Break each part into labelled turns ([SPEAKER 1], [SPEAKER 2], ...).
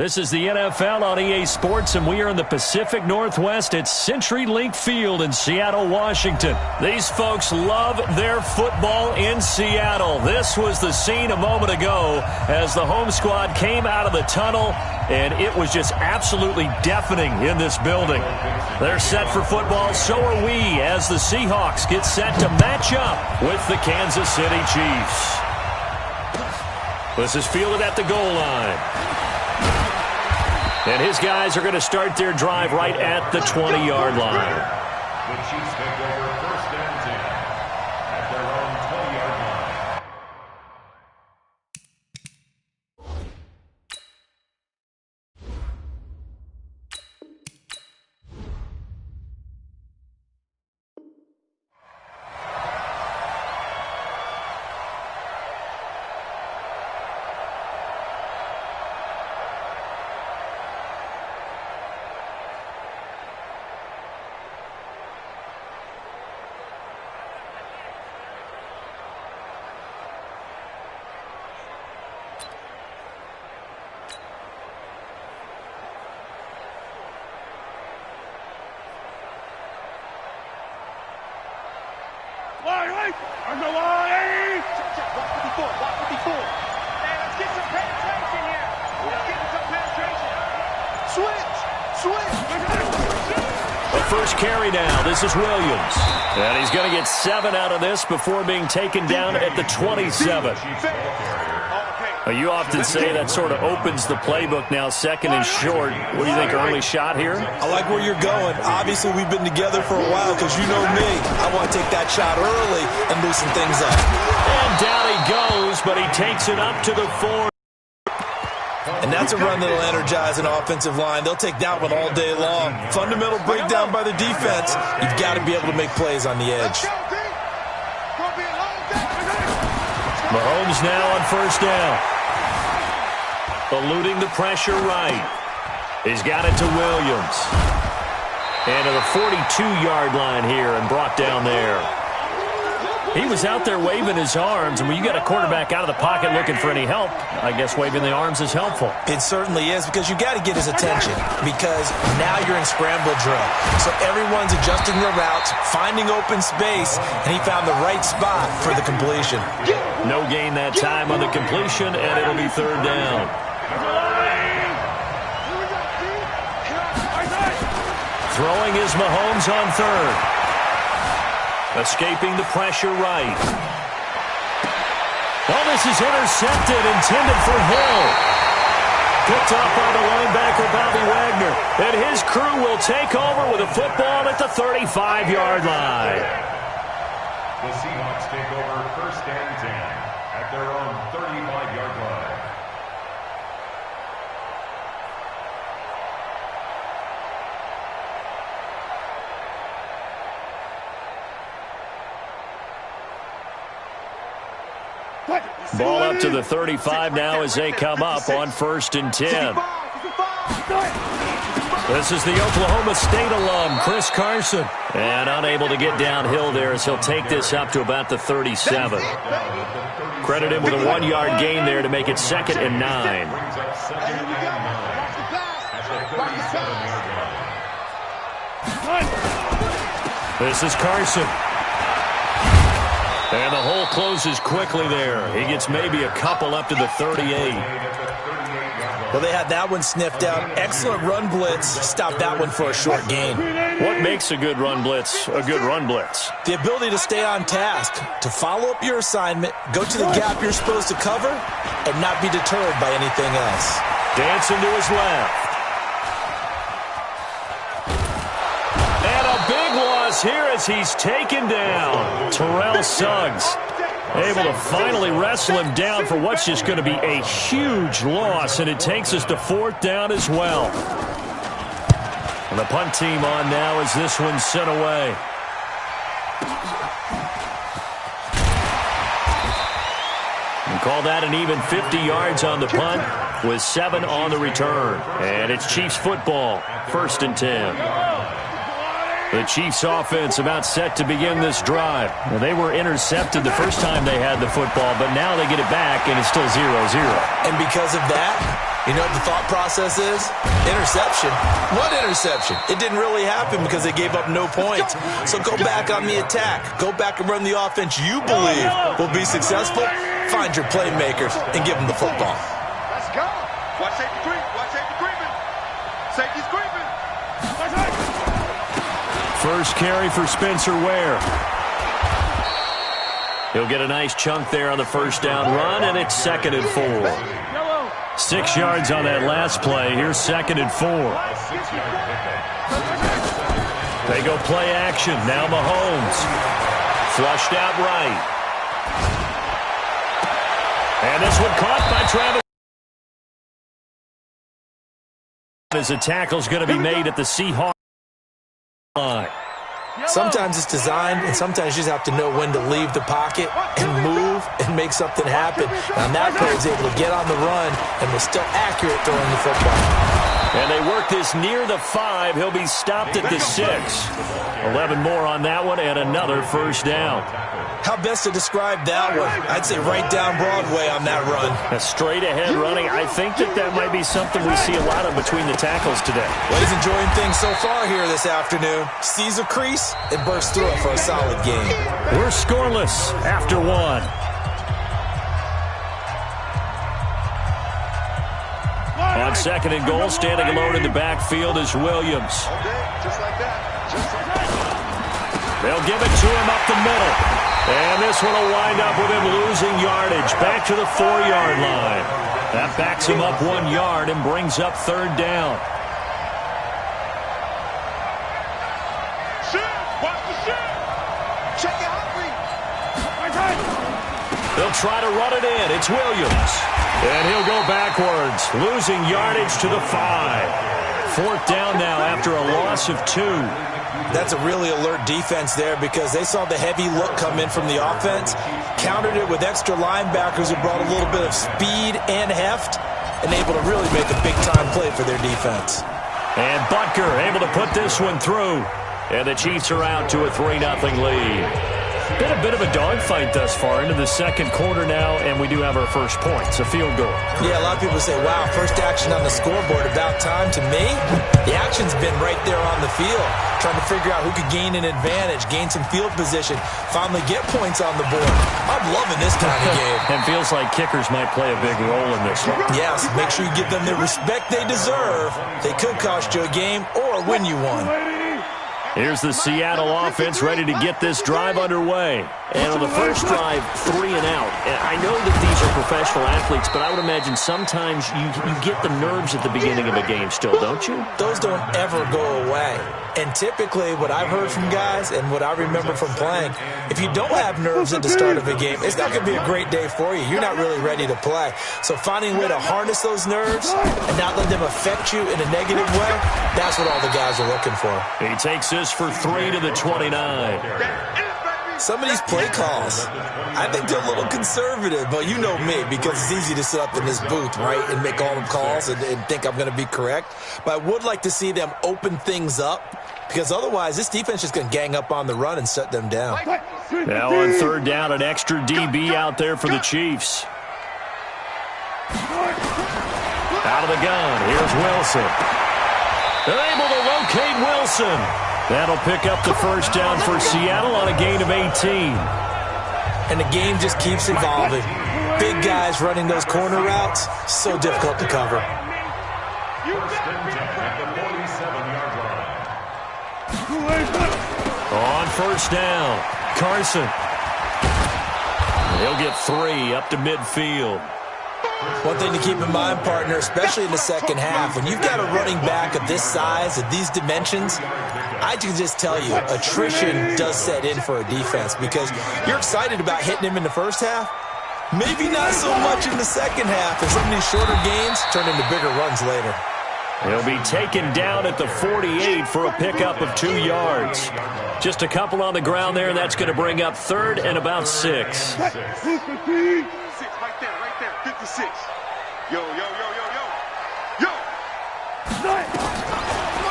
[SPEAKER 1] This is the NFL on EA Sports, and we are in the Pacific Northwest at CenturyLink Field in Seattle, Washington. These folks love their football in Seattle. This was the scene a moment ago as the home squad came out of the tunnel, and it was just absolutely deafening in this building. They're set for football, so are we, as the Seahawks get set to match up with the Kansas City Chiefs. This is fielded at the goal line. And his guys are going to start their drive right at the 20-yard line.
[SPEAKER 2] The Chiefs take over first and 10 at their own 20-yard line.
[SPEAKER 3] On the line! Block 54. Hey, let's get some penetration here. Let's get some penetration. Switch.
[SPEAKER 1] The first carry now. This is Williams. And he's going to get 7 out of this before being taken down at the 27. You often say that sort of opens the playbook now, second and short. What do you think, early shot here?
[SPEAKER 4] I like where you're going. Obviously, we've been together for a while because you know me. I want to take that shot early and loosen things up.
[SPEAKER 1] And down he goes, but he takes it up to the 4.
[SPEAKER 4] And that's a run that'll energize an offensive line. They'll take that one all day long. Fundamental breakdown by the defense. You've got to be able to make plays on the edge.
[SPEAKER 1] Mahomes now on first down. Eluding the pressure right. He's got it to Williams. And to the 42-yard line here and brought down there. He was out there waving his arms, and when you got a quarterback out of the pocket looking for any help, I guess waving the arms is helpful.
[SPEAKER 4] It certainly is, because you got to get his attention, because now you're in scramble drill. So everyone's adjusting their routes, finding open space, and he found the right spot for the completion.
[SPEAKER 1] No gain that time on the completion, and it'll be third down. Throwing is Mahomes on third. Escaping the pressure right. Well, this is intercepted, intended for Hill. Picked off by the linebacker, Bobby Wagner. And his crew will take over with a football at the 35-yard line.
[SPEAKER 2] The Seahawks take over first and 10 at their own 35-yard line.
[SPEAKER 1] Ball up to the 35 now as they come up on first and 10. This is the Oklahoma State alum, Chris Carson. And unable to get downhill there as he'll take this up to about the 37. Credit him with a 1-yard gain there to make it 2nd and 9. This is Carson. And the hole closes quickly there. He gets maybe a couple up to the 38.
[SPEAKER 4] Well, they had that one sniffed out. Excellent run blitz. Stopped that one for a short gain.
[SPEAKER 1] What makes a good run blitz a good run blitz?
[SPEAKER 4] The ability to stay on task, to follow up your assignment, go to the gap you're supposed to cover, and not be deterred by anything else.
[SPEAKER 1] Dancing to his left. And a big loss here as he's taken down. Terrell Suggs able to finally wrestle him down for what's just going to be a huge loss, and it takes us to 4th down as well. And the punt team on now as this one's sent away. And call that an even 50 yards on the punt with 7 on the return. And it's Chiefs football, first and 10. The Chiefs offense about set to begin this drive. Well, they were intercepted the first time they had the football, but now they get it back, and it's still 0-0.
[SPEAKER 4] And because of that, You know what the thought process is? Interception. What interception? It didn't really happen because they gave up no points. So go back on the attack. Go back and run the offense you believe will be successful. Find your playmakers and give them the football.
[SPEAKER 3] Let's go. Watch safety creep. Watch safety creeping. Safety's creeping.
[SPEAKER 1] First carry for Spencer Ware. He'll get a nice chunk there on the first down run, and it's 2nd and 4. 6 yards on that last play. Here's 2nd and 4. They go play action. Now Mahomes. Flushed out right. And this one caught by Travis. As a tackle's going to be made at the Seahawks line.
[SPEAKER 4] Sometimes it's designed, and sometimes you just have to know when to leave the pocket and move and make something happen. And that player is able to get on the run and was still accurate throwing the football.
[SPEAKER 1] And they work this near the 5. He'll be stopped at the 6. 11 more on that one and another first down.
[SPEAKER 4] How best to describe that one? I'd say right down Broadway on that run.
[SPEAKER 1] A straight-ahead running. I think that might be something we see a lot of between the tackles today.
[SPEAKER 4] Well, he's enjoying things so far here this afternoon. Sees a crease and bursts through it for a solid game.
[SPEAKER 1] We're scoreless after 1. On 2nd and goal, standing alone in the backfield is Williams.
[SPEAKER 3] Just like that. Just like that.
[SPEAKER 1] They'll give it to him up the middle. And this one will wind up with him losing yardage back to the 4-yard line. That backs him up 1 yard and brings up 3rd down.
[SPEAKER 3] Shoot! Watch the shoot! Check it out,
[SPEAKER 1] They'll try to run it in. It's Williams. And he'll go backwards, losing yardage to the 5. 4th down now after a loss of 2.
[SPEAKER 4] That's a really alert defense there because they saw the heavy look come in from the offense, countered it with extra linebackers who brought a little bit of speed and heft, and able to really make a big-time play for their defense.
[SPEAKER 1] And Butker able to put this one through. And the Chiefs are out to a 3-0 lead. Been a bit of a dogfight thus far into the 2nd quarter now, and we do have our first points, a field goal.
[SPEAKER 4] Yeah, a lot of people say, wow, first action on the scoreboard, about time. To me, the action's been right there on the field, trying to figure out who could gain an advantage, gain some field position, finally get points on the board. I'm loving this kind of game.
[SPEAKER 1] And feels like kickers might play a big role in this one.
[SPEAKER 4] Yes, make sure you give them the respect they deserve. They could cost you a game or win you one.
[SPEAKER 1] Here's the Seattle offense ready to get this drive underway. And on the first drive, 3 and out. And I know that these are professional athletes, but I would imagine sometimes you get the nerves at the beginning of a game still, don't you?
[SPEAKER 4] Those don't ever go away. And typically what I've heard from guys and what I remember from playing, if you don't have nerves at the start of a game, it's not going to be a great day for you. You're not really ready to play. So finding a way to harness those nerves and not let them affect you in a negative way, that's what all the guys are looking for.
[SPEAKER 1] He takes this for 3 to the 29.
[SPEAKER 4] Some of these play calls, I think they're a little conservative, but you know me, because it's easy to sit up in this booth, right, and make all the calls and think I'm going to be correct. But I would like to see them open things up, because otherwise this defense is going to gang up on the run and shut them down.
[SPEAKER 1] Now on 3rd down, an extra DB out there for the Chiefs. Out of the gun, here's Wilson. They're able to locate Wilson. That'll pick up the first down for Seattle on a gain of 18.
[SPEAKER 4] And the game just keeps evolving. Big guys running those corner routes, so difficult to cover.
[SPEAKER 1] On first down, Carson. He'll get 3 up to midfield.
[SPEAKER 4] One thing to keep in mind, partner, especially in the second half, when you've got a running back of this size, of these dimensions, I can just tell you, attrition does set in for a defense because you're excited about hitting him in the first half. Maybe not so much in the second half, and some of these shorter gains turn into bigger runs later.
[SPEAKER 1] He'll be taken down at the 48 for a pickup of 2 yards. Just a couple on the ground there, and that's going to bring up 3rd and about 6.
[SPEAKER 3] Right there, 56. Yo.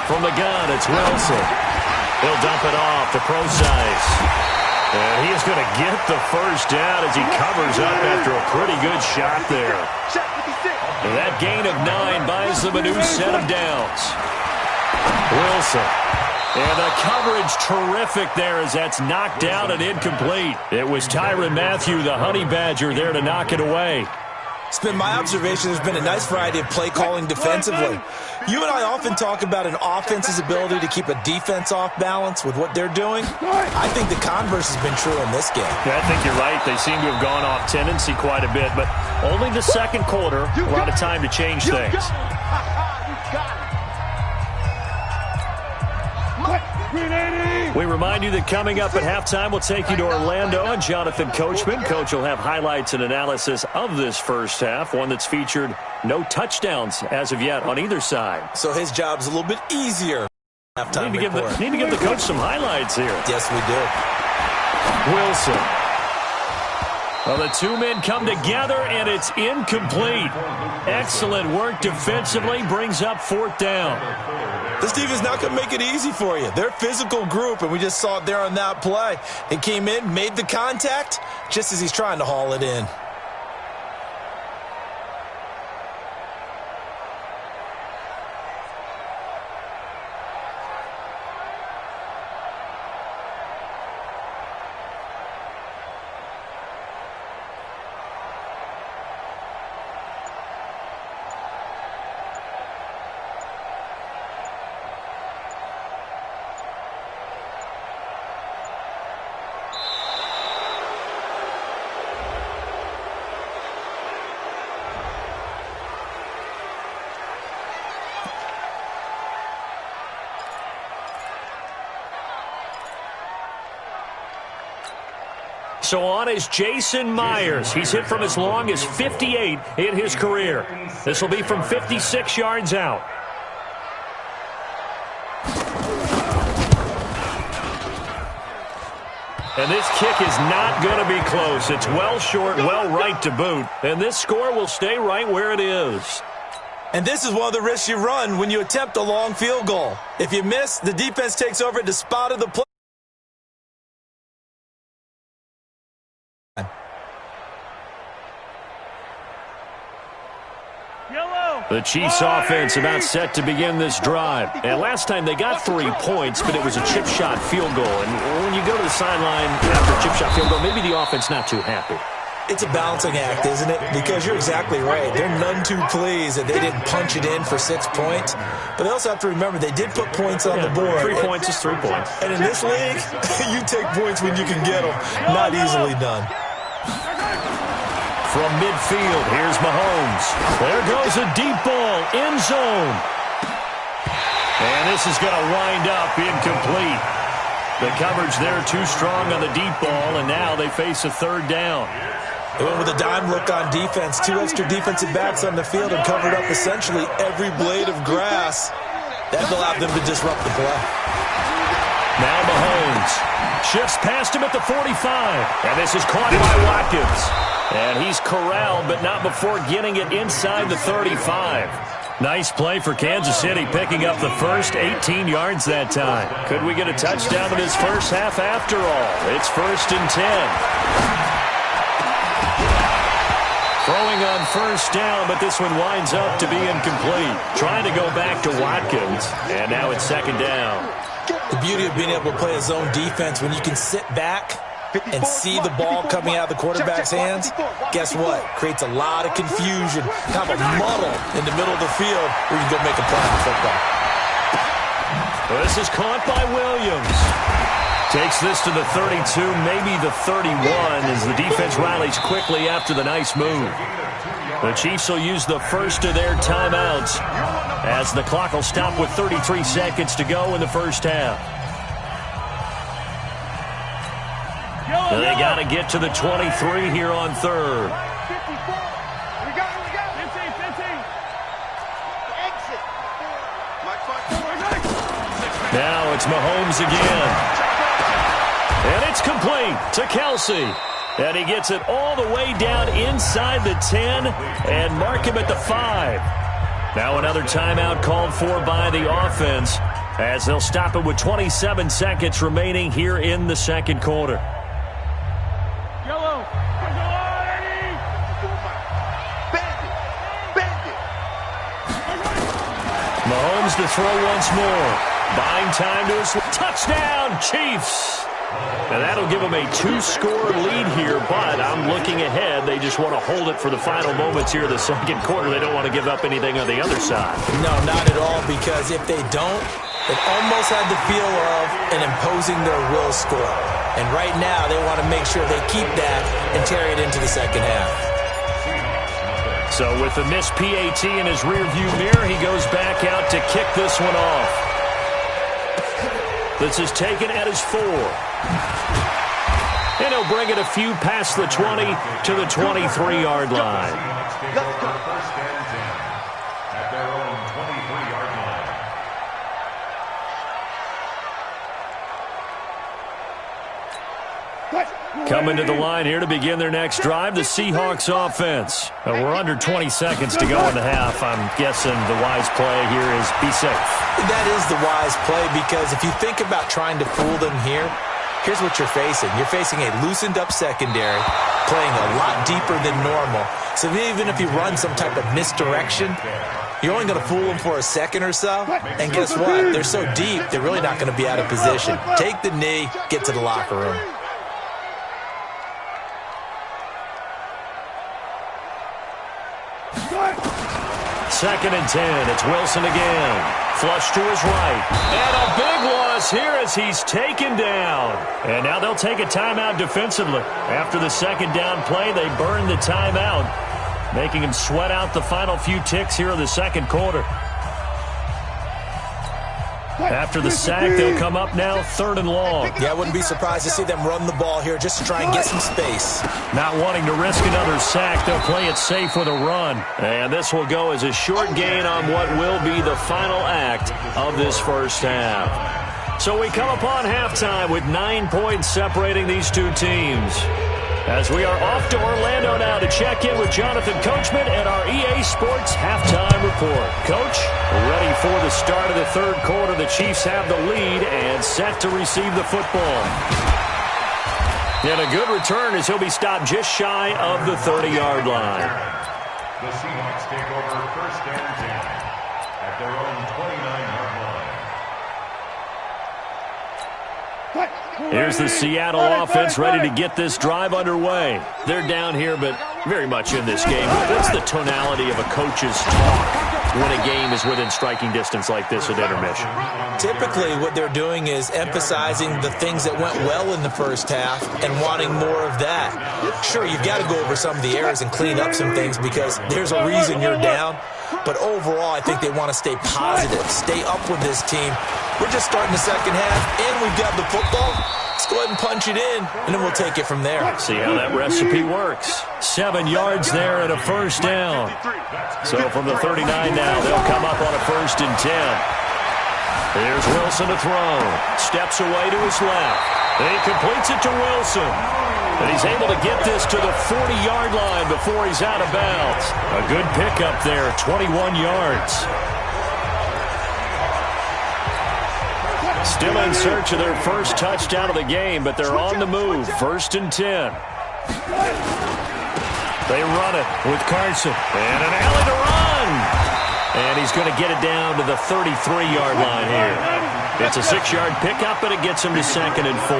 [SPEAKER 1] From the gun, it's Wilson. He'll dump it off to Procise. And he is going to get the first down as he covers up after a pretty good shot there. And that gain of 9 buys them a new set of downs. Wilson. And the coverage terrific there as that's knocked down and incomplete. It was Tyrann Mathieu, the Honey Badger, there to knock it away.
[SPEAKER 4] It's been my observation there's been a nice variety of play calling defensively. You and I often talk about an offense's ability to keep a defense off balance with what they're doing. I think the converse has been true in this game.
[SPEAKER 1] Yeah, I think you're right. They seem to have gone off tendency quite a bit, but only the second quarter, a lot of time to change things. We remind you that coming up at halftime, we'll take you to Orlando and Jonathan Coachman. Coach will have highlights and analysis of this first half, one that's featured no touchdowns as of yet on either side.
[SPEAKER 4] So his job's a little bit easier. Halftime
[SPEAKER 1] need to give the coach some highlights here.
[SPEAKER 4] Yes, we do.
[SPEAKER 1] Wilson. Well, the two men come together, and it's incomplete. Excellent work defensively, brings up 4th down.
[SPEAKER 4] This team is not going to make it easy for you. They're a physical group, and we just saw it there on that play. He came in, made the contact, just as he's trying to haul it in.
[SPEAKER 1] So on is Jason Myers. He's hit from as long as 58 in his career. This will be from 56 yards out. And this kick is not going to be close. It's well short, well right to boot. And this score will stay right where it is.
[SPEAKER 4] And this is one of the risks you run when you attempt a long field goal. If you miss, the defense takes over at the spot of the play.
[SPEAKER 1] The Chiefs offense about set to begin this drive. And last time they got 3 points, but it was a chip shot field goal. And when you go to the sideline after a chip shot field goal, maybe the offense not too happy.
[SPEAKER 4] It's a balancing act, isn't it? Because you're exactly right. They're none too pleased that they didn't punch it in for 6 points. But they also have to remember they did put points on the board.
[SPEAKER 1] 3 points is 3 points.
[SPEAKER 4] And in this league, you take points when you can get them. Not easily done.
[SPEAKER 1] From midfield, here's Mahomes. There goes a deep ball, end zone. And this is going to wind up incomplete. The coverage there too strong on the deep ball, and now they face a 3rd down.
[SPEAKER 4] They went with a dime look on defense. 2 extra defensive backs on the field and covered up essentially every blade of grass. That allowed them to disrupt the play.
[SPEAKER 1] Now Mahomes shifts past him at the 45. And this is caught by Watkins. And he's corralled, but not before getting it inside the 35. Nice play for Kansas City, picking up the first 18 yards that time. Could we get a touchdown in this first half after all? It's 1st and 10. Throwing on 1st down, but this one winds up to be incomplete. Trying to go back to Watkins, and now it's 2nd down.
[SPEAKER 4] The beauty of being able to play a zone defense when you can sit back and see the ball coming out of the quarterback's hands, guess what? Creates a lot of confusion, kind of a muddle in the middle of the field where you can go make a play on football.
[SPEAKER 1] Well, this is caught by Williams. Takes this to the 32, maybe the 31, as the defense rallies quickly after the nice move. The Chiefs will use the first of their timeouts as the clock will stop with 33 seconds to go in the first half. They got to get to the 23 here on 3rd. Now it's Mahomes again. And it's complete to Kelsey. And he gets it all the way down inside the 10 and mark him at the 5. Now another timeout called for by the offense as they'll stop it with 27 seconds remaining here in the second quarter. Mahomes to throw once more. Buying time to his touchdown, Chiefs. And that'll give them a 2-score lead here, but I'm looking ahead. They just want to hold it for the final moments here of the second quarter. They don't want to give up anything on the other side.
[SPEAKER 4] No, not at all, because if they don't, it almost had the feel of an imposing their will score. And right now, they want to make sure they keep that and carry it into the second half.
[SPEAKER 1] So with the missed PAT in his rearview mirror, he goes back out to kick this one off. This is taken at his 4. And he'll bring it a few past the 20 to the 23-yard line.
[SPEAKER 2] First and 10 at their own 23-yard line.
[SPEAKER 1] Coming to the line here to begin their next drive, the Seahawks offense. We're under 20 seconds to go in the half. I'm guessing the wise play here is be safe.
[SPEAKER 4] That is the wise play, because if you think about trying to fool them here, here's what you're facing. You're facing a loosened up secondary, playing a lot deeper than normal. So even if you run some type of misdirection, you're only going to fool them for a second or so. And guess what? They're so deep, they're really not going to be out of position. Take the knee, get to the locker room.
[SPEAKER 1] Second and 10. It's Wilson again. Flush to his right. And a big loss here as he's taken down. And now they'll take a timeout defensively. After the second down play, they burn the timeout, making him sweat out the final few ticks here of the second quarter. After the sack, they'll come up now 3rd and long.
[SPEAKER 4] Yeah, I wouldn't be surprised to see them run the ball here just to try and get some space.
[SPEAKER 1] Not wanting to risk another sack, they'll play it safe with a run. And this will go as a short gain on what will be the final act of this first half. So we come upon halftime with 9 points separating these two teams. As we are off to Orlando now to check in with Jonathan Coachman and our EA Sports Halftime Report. Coach, ready for the start of the third quarter. The Chiefs have the lead and set to receive the football. And a good return as he'll be stopped just shy of the 30-yard line.
[SPEAKER 2] The Seahawks take over first and 10 at their own 29-yard line.
[SPEAKER 1] Here's the Seattle offense ready to get this drive underway. They're down here, but very much in this game. What's the tonality of a coach's talk when a game is within striking distance like this at intermission?
[SPEAKER 4] Typically, what they're doing is emphasizing the things that went well in the first half and wanting more of that. Sure, you've got to go over some of the errors and clean up some things because there's a reason you're down. But overall, I think they want to stay positive, stay up with this team. We're just starting the second half, and we've got the football. Let's go ahead and punch it in, and then we'll take it from there.
[SPEAKER 1] See how that recipe works. 7 yards there and a first down. So from the 39 now, they'll come up on a 1st and 10. Here's Wilson to throw. Steps away to his left. He completes it to Wilson. And he's able to get this to the 40-yard line before he's out of bounds. A good pickup there, 21 yards. Still in search of their first touchdown of the game, but they're on the move. 1st and 10. They run it with Carson. And an alley to run. And he's going to get it down to the 33-yard line here. It's a 6-yard pickup, but it gets him to 2nd and 4.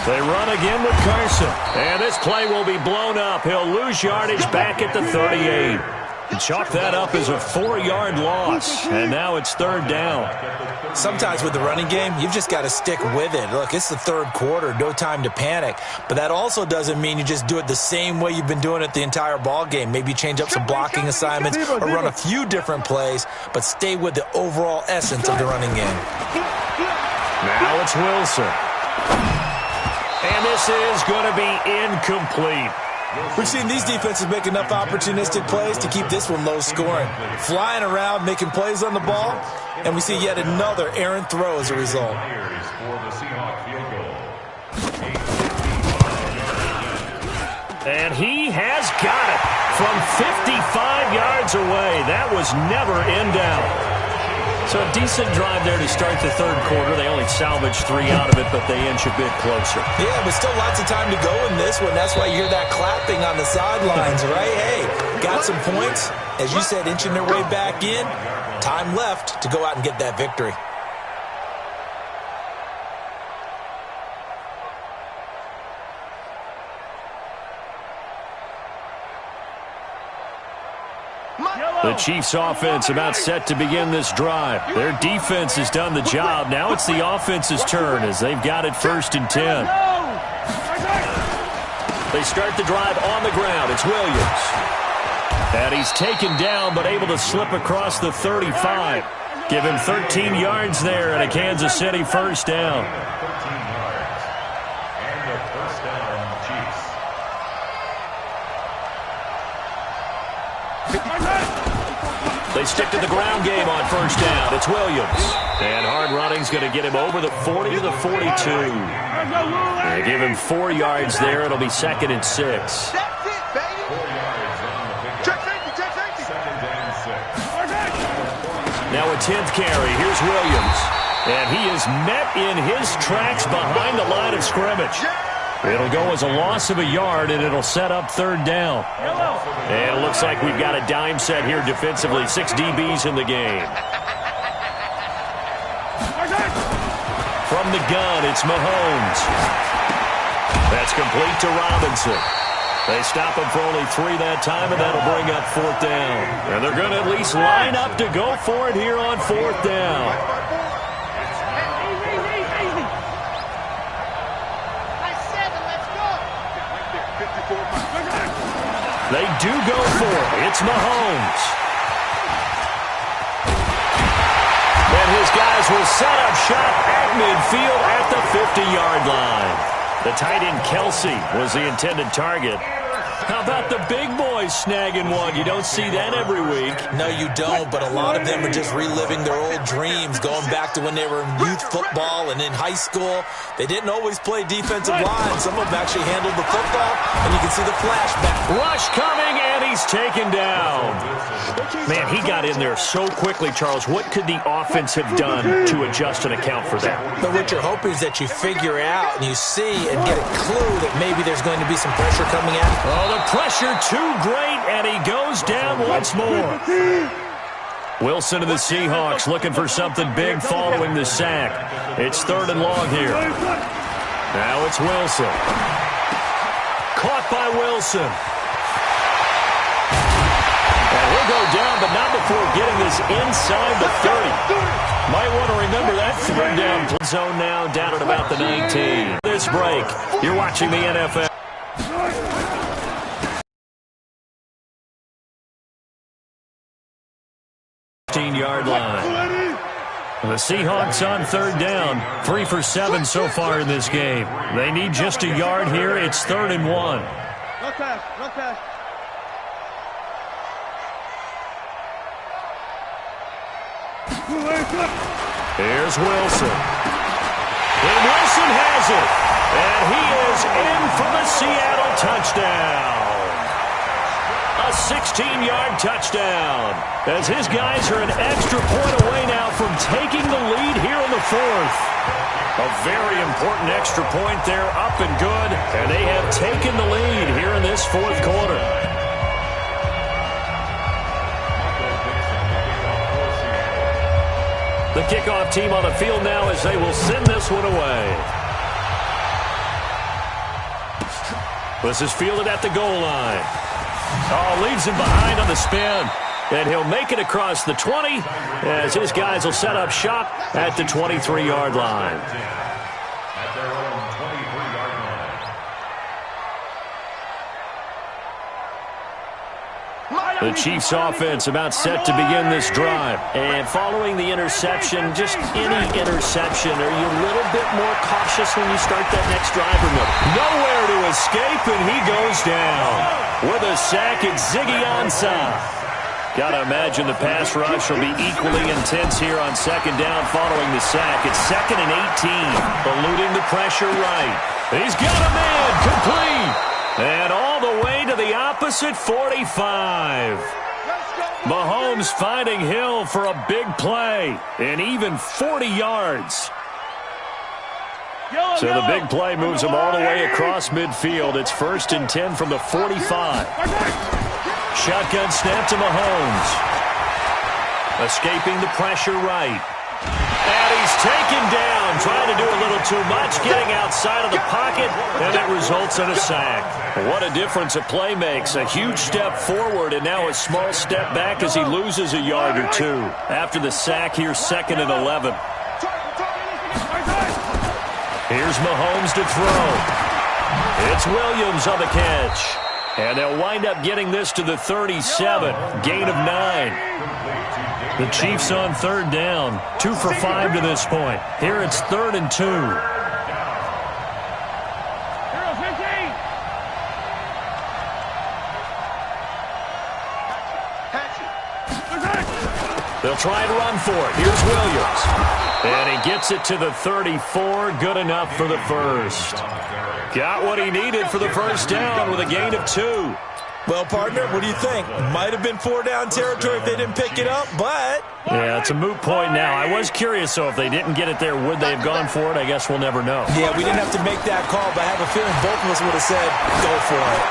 [SPEAKER 1] They run again with Carson. And this play will be blown up. He'll lose yardage back at the 38. Chalk that up as a 4-yard loss. And now it's 3rd down.
[SPEAKER 4] Sometimes with the running game, you've just got to stick with it. Look, it's the third quarter, no time to panic. But that also doesn't mean you just do it the same way you've been doing it the entire ball game. Maybe change up some blocking assignments or run a few different plays, but stay with the overall essence of the running game.
[SPEAKER 1] Now it's Wilson. And this is going to be incomplete.
[SPEAKER 4] We've seen these defenses make enough opportunistic plays to keep this one low scoring. Flying around, making plays on the ball, and we see yet another errant throw as a result.
[SPEAKER 1] And he has got it from 55 yards away. That was never in doubt. So a decent drive there to start the third quarter. They only salvaged 3 out of it, but they inch a bit closer.
[SPEAKER 4] Yeah, but still lots of time to go in this one. That's why you hear that clapping on the sidelines, right? Hey, got some points. As you said, inching their way back in. Time left to go out and get that victory.
[SPEAKER 1] The Chiefs' offense about set to begin this drive. Their defense has done the job. Now it's the offense's turn as they've got it 1st and 10. They start the drive on the ground. It's Williams. And he's taken down but able to slip across the 35. Give him 13 yards there and a Kansas City first down.
[SPEAKER 2] 13 yards. And the first down, Chiefs.
[SPEAKER 1] They stick to the ground game on first down. It's Williams. And hard running's going to get him over the 40 to the 42. They give him 4 yards there. It'll be 2nd and 6.
[SPEAKER 3] That's it, baby.
[SPEAKER 2] 4 yards on the pickup.
[SPEAKER 3] Check safety, check safety.
[SPEAKER 2] 2nd and 6.
[SPEAKER 1] Now a 10th carry. Here's Williams. And he is met in his tracks behind the line of scrimmage. It'll go as a loss of a yard, and it'll set up 3rd down. And it looks like we've got a dime set here defensively. 6 DBs in the game. From the gun, it's Mahomes. That's complete to Robinson. They stop him for only 3 that time, and that'll bring up 4th down. And they're going to at least line up to go for it here on 4th down. They do go for it. It's Mahomes. And his guys will set up shop at midfield at the 50-yard line. The tight end Kelsey was the intended target. How about the big boys snagging one? You don't see that every week.
[SPEAKER 4] No, you don't, but a lot of them are just reliving their old dreams, going back to when they were in youth football and in high school. They didn't always play defensive line. Some of them actually handled the football, and you can see the flashback.
[SPEAKER 1] Rush coming, and he's taken down. Man, he got in there so quickly, Charles. What could the offense have done to adjust and account for that?
[SPEAKER 4] But what you're hoping is that you figure out and you see and get a clue that maybe there's going to be some pressure coming at him.
[SPEAKER 1] Oh, the pressure too great, and he goes down once more. Wilson of the Seahawks looking for something big following the sack. It's 3rd and long here. Now it's Wilson. Caught by Wilson. And he'll go down, but not before getting this inside the 30. Might want to remember that 3rd down zone now down at about the 19. This break, you're watching the NFL. Yard line. The Seahawks on 3rd down. 3 for 7 so far in this game. They need just a yard here. It's 3rd and 1.
[SPEAKER 3] No pass, no pass.
[SPEAKER 1] Here's Wilson. And Wilson has it. And he is in for the Seattle touchdown. A 16-yard touchdown, as his guys are an extra point away now from taking the lead here in the 4th. A very important extra point there, up and good, and they have taken the lead here in this 4th quarter. The kickoff team on the field now as they will send this one away. This is fielded at the goal line. Oh, leaves him behind on the spin. And he'll make it across the 20 as his guys will set up shop at the 23-yard line.
[SPEAKER 2] At their own 23-yard line.
[SPEAKER 1] The Chiefs' offense about set to begin this drive. And following the interception, just any interception, are you a little bit more cautious when you start that next drive or no? Nowhere to escape, and he goes down. With a sack, it's Ziggy Ansah. Got to imagine the pass rush will be equally intense here on 2nd down following the sack. It's 2nd and 18. Eluding the pressure right. He's got a man complete. And all the way to the opposite 45. Mahomes finding Hill for a big play. And even 40 yards. So the big play moves him all the way across midfield. It's 1st and 10 from the 45. Shotgun snap to Mahomes. Escaping the pressure right. And he's taken down, trying to do a little too much, getting outside of the pocket, and it results in a sack. What a difference a play makes. A huge step forward and now a small step back as he loses a yard or two. After the sack, here's 2nd and 11. Here's Mahomes to throw. It's Williams on the catch. And they'll wind up getting this to the 37. Gain of 9. The Chiefs on 3rd down. 2 for 5 to this point. Here it's 3rd and 2. They'll try and run for it. Here's Williams. And he gets it to the 34. Good enough for the first. Got what he needed for the first down with a gain of 2.
[SPEAKER 4] Well, partner, what do you think? Might have been 4-down territory if they didn't pick it up, but...
[SPEAKER 1] Yeah, it's a moot point now. I was curious, so if they didn't get it there, would they have gone for it? I guess we'll never know.
[SPEAKER 4] Yeah, we didn't have to make that call, but I have a feeling both of us would have said, go for it.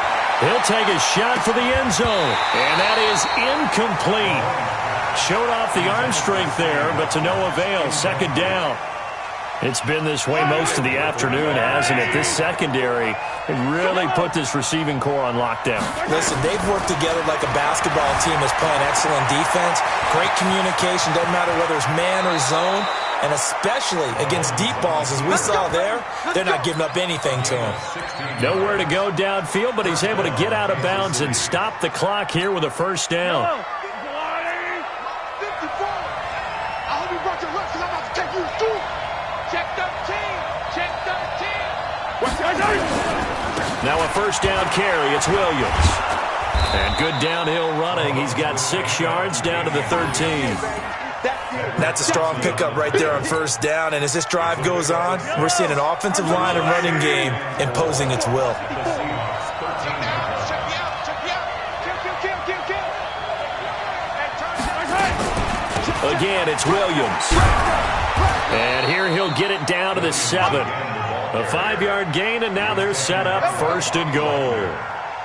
[SPEAKER 1] He'll take a shot for the end zone, and that is incomplete. Showed off the arm strength there, but to no avail. 2nd down. It's been this way most of the afternoon, hasn't it? This secondary, it really put this receiving core on lockdown.
[SPEAKER 4] Listen, they've worked together like a basketball team that's playing excellent defense. Great communication, doesn't matter whether it's man or zone. And especially against deep balls, as we saw there, they're not giving up anything to him.
[SPEAKER 1] Nowhere to go downfield, but he's able to get out of bounds and stop the clock here with a first down. Now a first down carry. It's Williams. And good downhill running. He's got 6 yards down to the 13.
[SPEAKER 4] That's a strong pickup right there on first down. And as this drive goes on, we're seeing an offensive line and running game imposing its will.
[SPEAKER 1] Again, it's Williams. And here he'll get it down to the 7. A 5-yard gain, and now they're set up 1st and goal.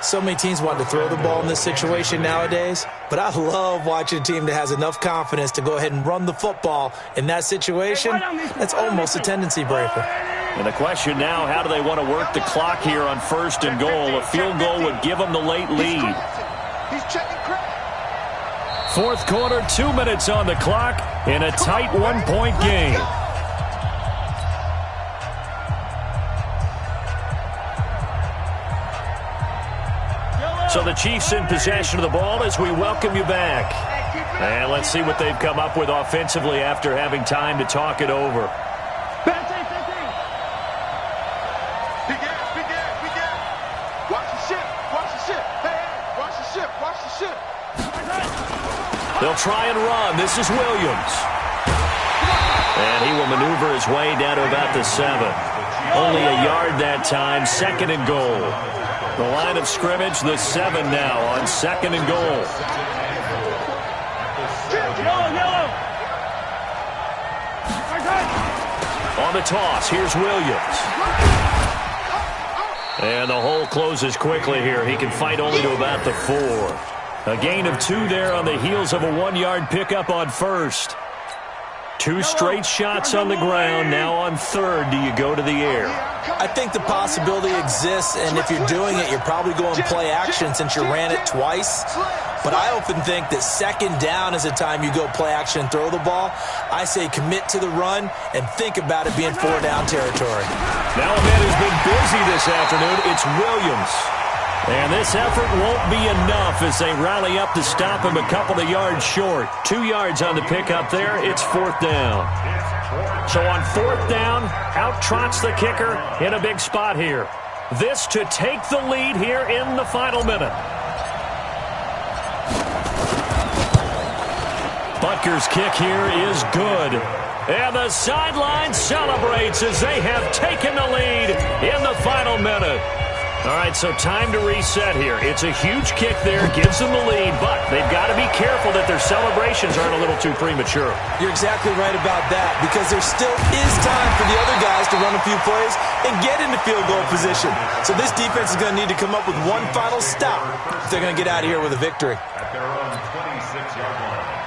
[SPEAKER 4] So many teams want to throw the ball in this situation nowadays, but I love watching a team that has enough confidence to go ahead and run the football. In that situation, that's almost a tendency breaker.
[SPEAKER 1] And the question now, how do they want to work the clock here on 1st and goal? A field goal would give them the late lead. 4th quarter, 2 minutes on the clock in a tight 1-point game. So the Chiefs in possession of the ball as we welcome you back. And let's see what they've come up with offensively after having time to talk it over. They'll try and run. This is Williams. And he will maneuver his way down to about the 7. Only a yard that time, 2nd and goal. The line of scrimmage, the 7 now on 2nd and goal. On the toss, here's Williams. And the hole closes quickly here. He can fight only to about the 4. A gain of 2 there on the heels of a 1-yard pickup on 1st. 2 straight shots on the ground. Now on 3rd, do you go to the air?
[SPEAKER 4] I think the possibility exists, and if you're doing it, you're probably going play action since you ran it twice. But I often think that 2nd down is the time you go play action and throw the ball. I say commit to the run and think about it being 4-down territory.
[SPEAKER 1] Now a man who's been busy this afternoon, it's Williams. And this effort won't be enough as they rally up to stop him a couple of yards short. 2 yards on the pickup there. It's 4th down. So on 4th down, out trots the kicker in a big spot here. This to take the lead here in the final minute. Butker's kick here is good. And the sideline celebrates as they have taken the lead in the final minute. All right, so time to reset here. It's a huge kick there, gives them the lead, but they've got to be careful that their celebrations aren't a little too premature.
[SPEAKER 4] You're exactly right about that, because there still is time for the other guys to run a few plays and get into field goal position. So this defense is going to need to come up with one final stop if they're going to get out of here with a victory.
[SPEAKER 2] At their own 26-yard line.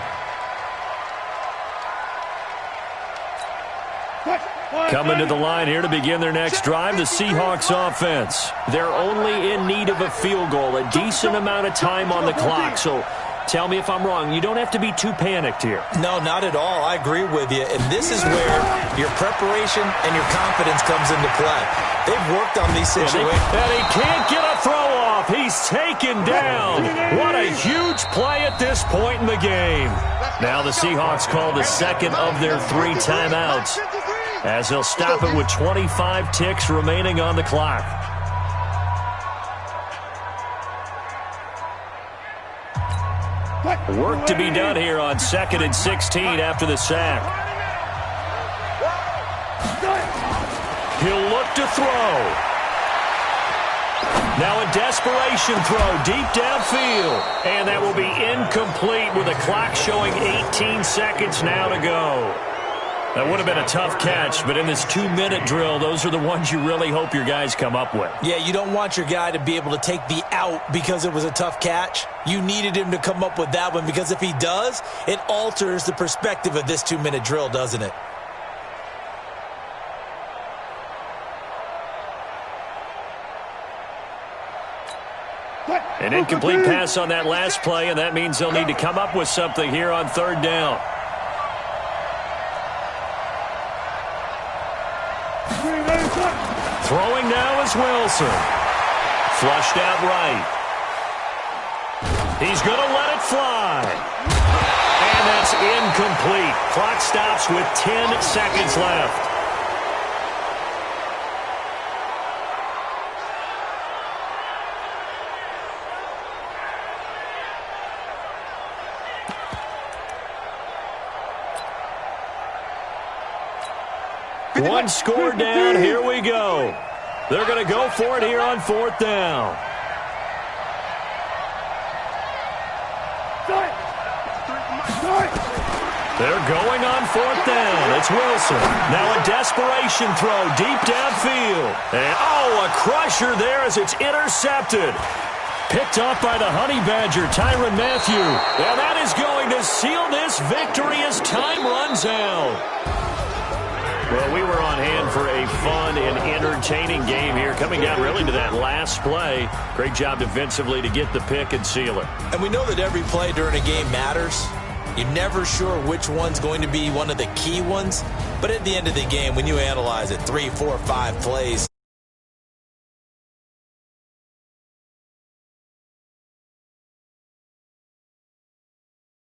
[SPEAKER 1] Coming to the line here to begin their next drive, the Seahawks offense. They're only in need of a field goal, a decent amount of time on the clock. So tell me if I'm wrong. You don't have to be too panicked here.
[SPEAKER 4] No, not at all. I agree with you. And this is where your preparation and your confidence comes into play. They've worked on these situations.
[SPEAKER 1] And he can't get a throw off. He's taken down. What a huge play at this point in the game. Now the Seahawks call the second of their 3 timeouts, as they'll stop it with 25 ticks remaining on the clock. Work to be done here on 2nd and 16 after the sack. He'll look to throw. Now a desperation throw deep downfield. And that will be incomplete with the clock showing 18 seconds now to go. That would have been a tough catch, but in this 2-minute drill, those are the ones you really hope your guys come up with.
[SPEAKER 4] Yeah, you don't want your guy to be able to take the out because it was a tough catch. You needed him to come up with that one, because if he does, it alters the perspective of this 2-minute drill, doesn't it?
[SPEAKER 1] An incomplete pass on that last play, and that means they'll need to come up with something here on 3rd down. Throwing now is Wilson. Flushed out right. He's going to let it fly. And that's incomplete. Clock stops with 10 seconds left. One score down. Here we go. They're going to go for it here on 4th down. They're going on 4th down. It's Wilson. Now a desperation throw deep downfield. And, a crusher there as it's intercepted. Picked up by the Honey Badger, Tyrann Mathieu. And that is going to seal this victory as time runs out. Well, we were on hand for a fun and entertaining game here, coming down really to that last play. Great job defensively to get the pick and seal it.
[SPEAKER 4] And we know that every play during a game matters. You're never sure which one's going to be one of the key ones. But at the end of the game, when you analyze it, 3, 4, 5 plays,